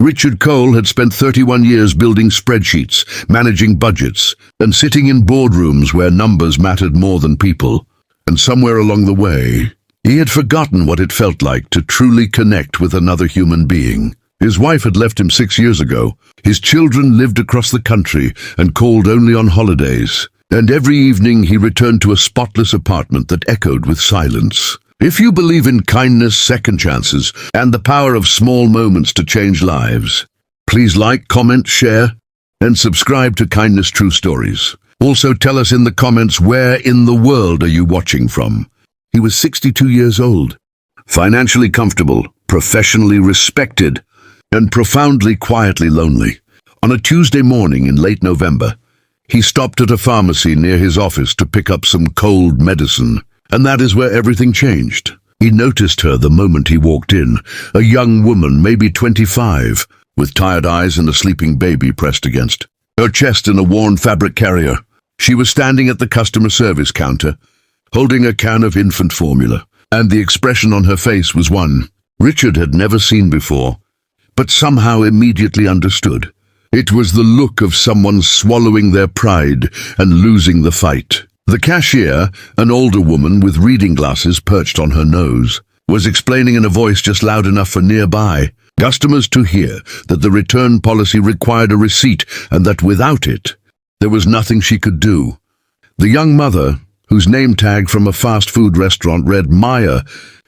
Richard Cole had spent 31 years building spreadsheets, managing budgets, and sitting in boardrooms where numbers mattered more than people. And somewhere along the way, he had forgotten what it felt like to truly connect with another human being. His wife had left him 6 years ago. His children lived across the country and called only on holidays. And every evening he returned to a spotless apartment that echoed with silence. If you believe in kindness, second chances, and the power of small moments to change lives, please like, comment, share, and subscribe to Kindness True Stories. Also tell us in the comments, where in the world are you watching from? He was 62 years old, financially comfortable, professionally respected, and profoundly quietly lonely. On a Tuesday morning in late November, he stopped at a pharmacy near his office to pick up some cold medicine. And that is where everything changed. He noticed her the moment he walked in, a young woman, maybe 25, with tired eyes and a sleeping baby pressed against her chest in a worn fabric carrier. She was standing at the customer service counter, holding a can of infant formula, and the expression on her face was one Richard had never seen before, but somehow immediately understood. It was the look of someone swallowing their pride and losing the fight. The cashier, an older woman with reading glasses perched on her nose, was explaining in a voice just loud enough for nearby customers to hear that the return policy required a receipt and that without it, there was nothing she could do. The young mother, whose name tag from a fast food restaurant read Maya,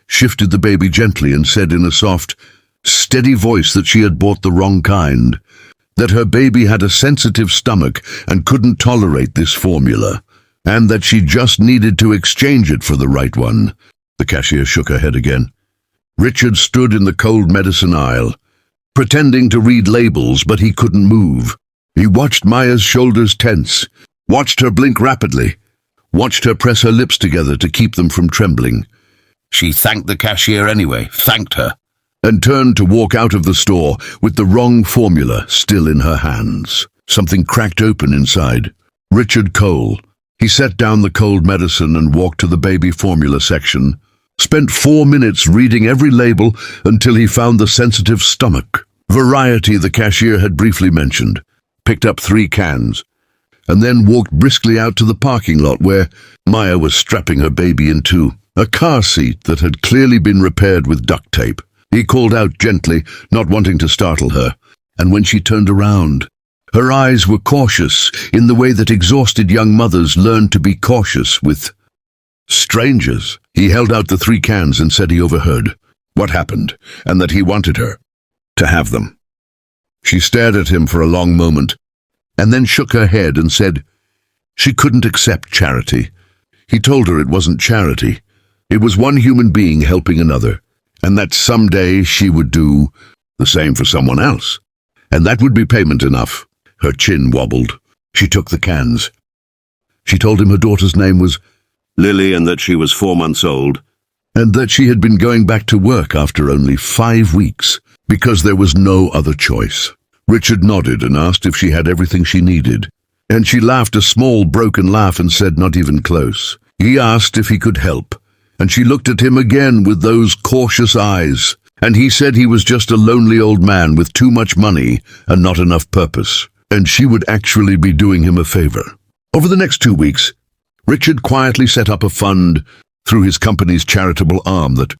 shifted the baby gently and said in a soft, steady voice that she had bought the wrong kind, that her baby had a sensitive stomach and couldn't tolerate this formula, and that she just needed to exchange it for the right one. The cashier shook her head again. Richard stood in the cold medicine aisle, pretending to read labels, but he couldn't move. He watched Maya's shoulders tense, watched her blink rapidly, watched her press her lips together to keep them from trembling. She thanked the cashier anyway, thanked her, and turned to walk out of the store with the wrong formula still in her hands. Something cracked open inside. Richard Cole. He set down the cold medicine and walked to the baby formula section, spent 4 minutes reading every label until he found the sensitive stomach. Variety, the cashier had briefly mentioned, picked up 3 cans, and then walked briskly out to the parking lot where Maya was strapping her baby into a car seat that had clearly been repaired with duct tape. He called out gently, not wanting to startle her, and when she turned around, her eyes were cautious in the way that exhausted young mothers learn to be cautious with strangers. He held out the 3 cans and said he overheard what happened and that he wanted her to have them. She stared at him for a long moment and then shook her head and said she couldn't accept charity. He told her it wasn't charity. It was one human being helping another, and that someday she would do the same for someone else, and that would be payment enough. Her chin wobbled. She took the cans. She told him her daughter's name was Lily and that she was 4 months old, and that she had been going back to work after only 5 weeks because there was no other choice. Richard nodded and asked if she had everything she needed, and she laughed a small broken laugh and said not even close. He asked if he could help, and she looked at him again with those cautious eyes, and he said he was just a lonely old man with too much money and not enough purpose, and she would actually be doing him a favor. Over the next 2 weeks, Richard quietly set up a fund through his company's charitable arm that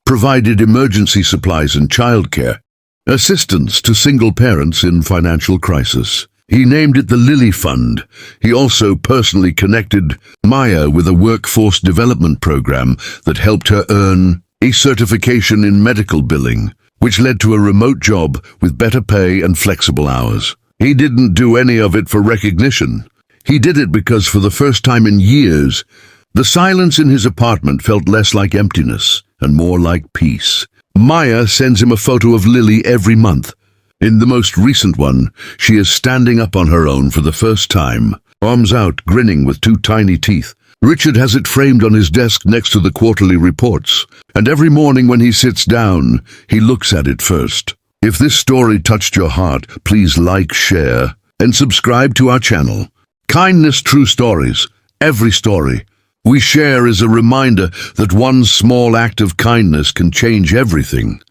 provided emergency supplies and childcare, assistance to single parents in financial crisis. He named it the Lily Fund. He also personally connected Maya with a workforce development program that helped her earn a certification in medical billing, which led to a remote job with better pay and flexible hours. He didn't do any of it for recognition. He did it because for the first time in years, the silence in his apartment felt less like emptiness and more like peace. Maya sends him a photo of Lily every month. In the most recent one, she is standing up on her own for the first time, arms out, grinning with 2 tiny teeth. Richard has it framed on his desk next to the quarterly reports, and every morning when he sits down, he looks at it first. If this story touched your heart, please like, share, and subscribe to our channel. Kindness True Stories. Every story we share is a reminder that one small act of kindness can change everything.